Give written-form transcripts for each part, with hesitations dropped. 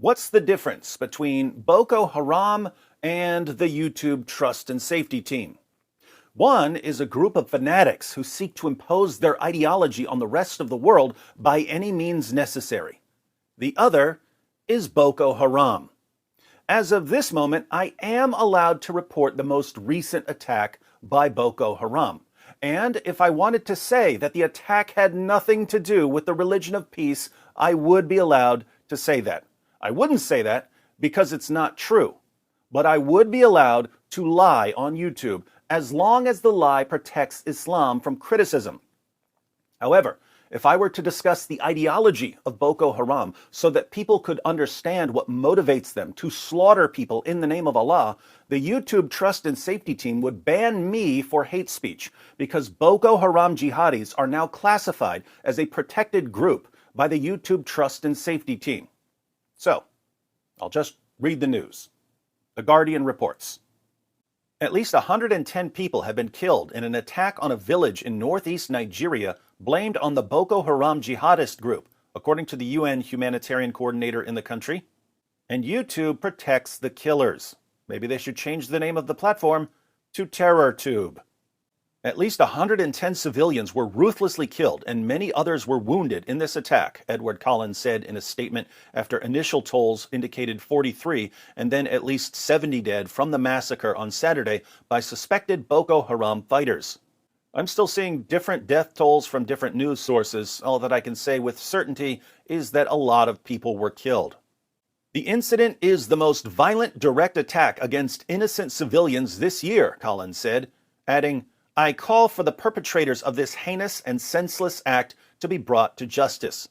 What's the difference between Boko Haram and the YouTube Trust and Safety Team? One is a group of fanatics who seek to impose their ideology on the rest of the world by any means necessary. The other is Boko Haram. As of this moment, I am allowed to report the most recent attack by Boko Haram. And if I wanted to say that the attack had nothing to do with the religion of peace, I would be allowed to say that. I wouldn't say that because it's not true. But I would be allowed to lie on YouTube as long as the lie protects Islam from criticism. However, if I were to discuss the ideology of Boko Haram so that people could understand what motivates them to slaughter people in the name of Allah, the YouTube Trust and Safety Team would ban me for hate speech because Boko Haram jihadis are now classified as a protected group by the YouTube Trust and Safety Team. So, I'll just read the news. The Guardian reports. At least 110 people have been killed in an attack on a village in northeast Nigeria blamed on the Boko Haram jihadist group, according to the UN humanitarian coordinator in the country. And YouTube protects the killers. Maybe they should change the name of the platform to TerrorTube. At least 110 civilians were ruthlessly killed and many others were wounded in this attack, Edward Collins said in a statement after initial tolls indicated 43 and then at least 70 dead from the massacre on Saturday by suspected Boko Haram fighters. I'm still seeing different death tolls from different news sources. All that I can say with certainty is that a lot of people were killed. The incident is the most violent direct attack against innocent civilians this year, Collins said, adding, I call for the perpetrators of this heinous and senseless act to be brought to justice.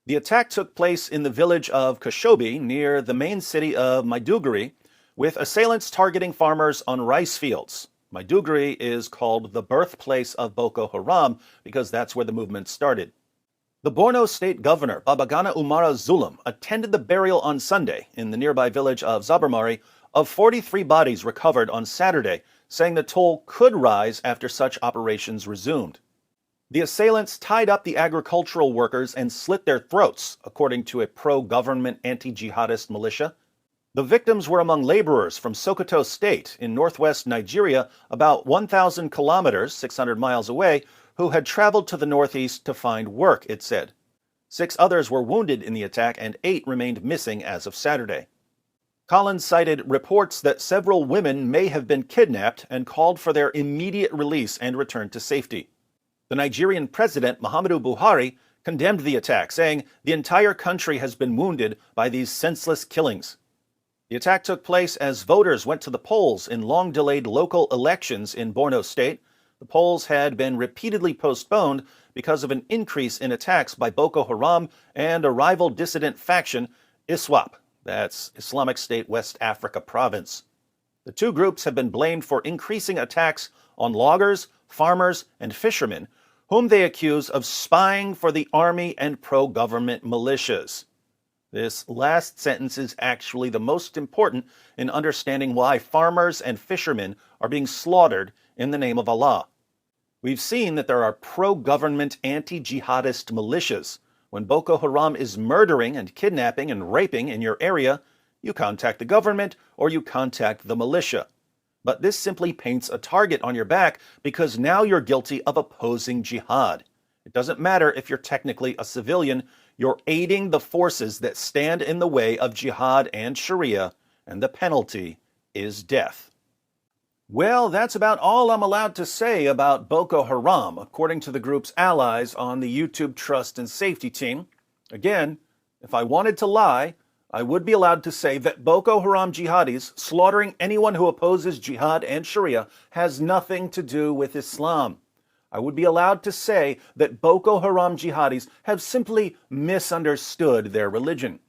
The attack took place in the village of Koshobi near the main city of Maiduguri, with assailants targeting farmers on rice fields. Maiduguri is called the birthplace of Boko Haram because that's where the movement started. The Borno State Governor, Babagana Umara Zulum, attended the burial on Sunday in the nearby village of Zabarmari of 43 bodies recovered on Saturday, saying the toll could rise after such operations resumed. The assailants tied up the agricultural workers and slit their throats, according to a pro-government anti-jihadist militia. The victims were among laborers from Sokoto State in northwest Nigeria, about 1,000 kilometers, 600 miles away, who had traveled to the northeast to find work, it said. 6 others were wounded in the attack and 8 remained missing as of Saturday. Collins cited reports that several women may have been kidnapped and called for their immediate release and return to safety. The Nigerian president, Muhammadu Buhari, condemned the attack, saying the entire country has been wounded by these senseless killings. The attack took place as voters went to the polls in long-delayed local elections in Borno State. The polls had been repeatedly postponed because of an increase in attacks by Boko Haram and a rival dissident faction, ISWAP. That's Islamic State West Africa Province. The two groups have been blamed for increasing attacks on loggers, farmers, and fishermen, whom they accuse of spying for the army and pro-government militias. This last sentence is actually the most important in understanding why farmers and fishermen are being slaughtered in the name of Allah. We've seen that there are pro-government anti-jihadist militias. When Boko Haram is murdering and kidnapping and raping in your area, you contact the government or you contact the militia. But this simply paints a target on your back because now you're guilty of opposing jihad. It doesn't matter if you're technically a civilian, you're aiding the forces that stand in the way of jihad and Sharia, and the penalty is death. Well, that's about all I'm allowed to say about Boko Haram, according to the group's allies on the YouTube Trust and Safety Team. Again, if I wanted to lie, I would be allowed to say that Boko Haram jihadis slaughtering anyone who opposes jihad and Sharia has nothing to do with Islam. I would be allowed to say that Boko Haram jihadis have simply misunderstood their religion.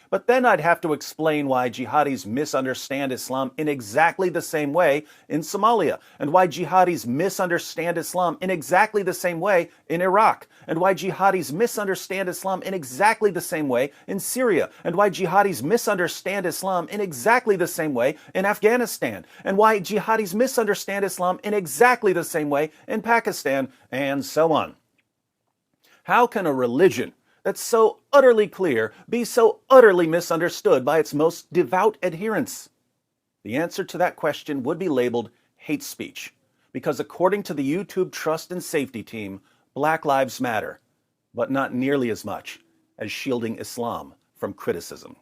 But then I'd have to explain why jihadis misunderstand Islam in exactly the same way in Somalia, and why jihadis misunderstand Islam in exactly the same way in Iraq, and why jihadis misunderstand Islam in exactly the same way in Syria, and why jihadis misunderstand Islam in exactly the same way in Afghanistan, and why jihadis misunderstand Islam in exactly the same way in Pakistan, and so on. How can a religion that's so utterly clear be so utterly misunderstood by its most devout adherents? The answer to that question would be labeled hate speech, because according to the YouTube Trust and Safety Team, Black Lives Matter, but not nearly as much as shielding Islam from criticism.